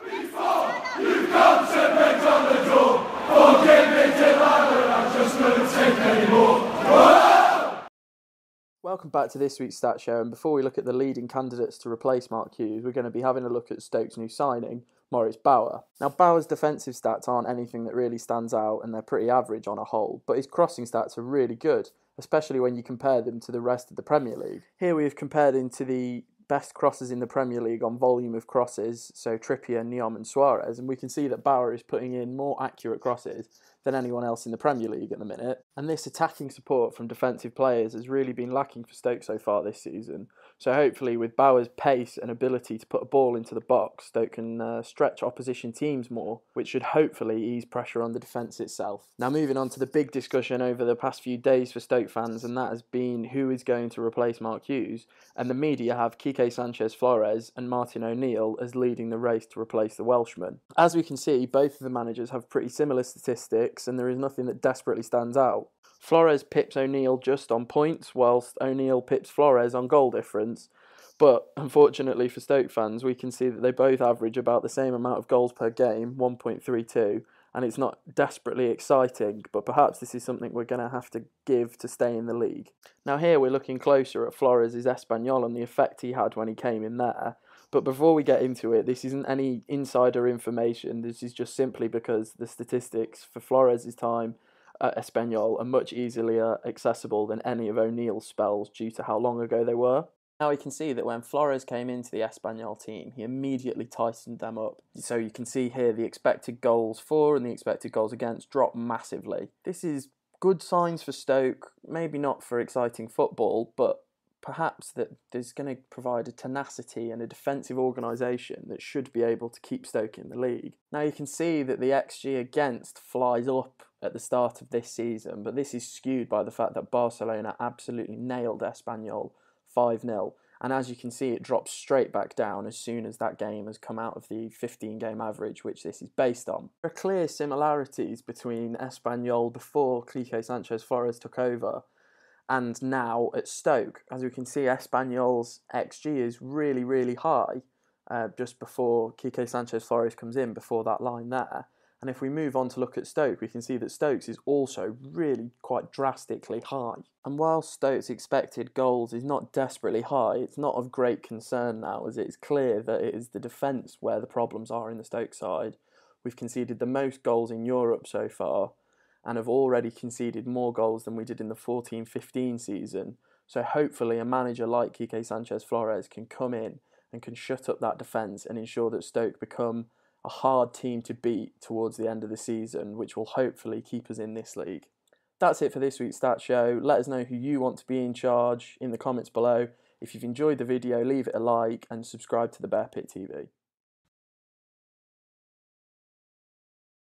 Before you come to beg on the door, forgive me, Delilah, I just couldn't take anymore. Whoa! Welcome back to this week's Stat Show, and before we look at the leading candidates to replace Mark Hughes, we're going to be having a look at Stoke's new signing, Maurice Bauer. Now, Bauer's defensive stats aren't anything that really stands out, and they're pretty average on a whole, but his crossing stats are really good, especially when you compare them to the rest of the Premier League. Here we've compared him to the best crossers in the Premier League on volume of crosses, so Trippier, Neom and Suarez, and we can see that Bauer is putting in more accurate crosses than anyone else in the Premier League at the minute. And this attacking support from defensive players has really been lacking for Stoke so far this season. So hopefully with Bauer's pace and ability to put a ball into the box, Stoke can stretch opposition teams more, which should hopefully ease pressure on the defence itself. Now moving on to the big discussion over the past few days for Stoke fans, and that has been who is going to replace Mark Hughes, and the media have QUIQUE Sanchez-Flores and Martin O'Neill as leading the race to replace the Welshman. As we can see, both of the managers have pretty similar statistics, and there is nothing that desperately stands out. Flores pips O'Neill just on points, whilst O'Neill pips Flores on goal difference. But unfortunately for Stoke fans, we can see that they both average about the same amount of goals per game, 1.32, and it's not desperately exciting, but perhaps this is something we're going to have to give to stay in the league. Now here we're looking closer at Flores' Espanyol and the effect he had when he came in there. But before we get into it, this isn't any insider information, this is just simply because the statistics for Flores' time at Espanyol are much easier accessible than any of O'Neill's spells due to how long ago they were. Now we can see that when Flores came into the Espanyol team, he immediately tightened them up. So you can see here the expected goals for and the expected goals against drop massively. This is good signs for Stoke, maybe not for exciting football, but perhaps that there's going to provide a tenacity and a defensive organisation that should be able to keep Stoke in the league. Now you can see that the XG against flies up at the start of this season, but this is skewed by the fact that Barcelona absolutely nailed Espanyol 5-0, and as you can see it drops straight back down as soon as that game has come out of the 15-game average which this is based on. There are clear similarities between Espanyol before QUIQUE Sanchez-Flores took over and now at Stoke. As we can see, Espanyol's XG is really high just before QUIQUE Sanchez-Flores comes in, before that line there. And if we move on to look at Stoke, we can see that Stoke's is also really quite drastically high. And while Stoke's expected goals is not desperately high, it's not of great concern now, as it's clear that it is the defence where the problems are in the Stoke side. We've conceded the most goals in Europe so far, and have already conceded more goals than we did in the 14-15 season. So hopefully a manager like QUIQUE Sanchez-Flores can come in and can shut up that defence and ensure that Stoke become a hard team to beat towards the end of the season, which will hopefully keep us in this league. That's it for this week's Stat Show. Let us know who you want to be in charge in the comments below. If you've enjoyed the video, leave it a like and subscribe to the Bear Pit TV.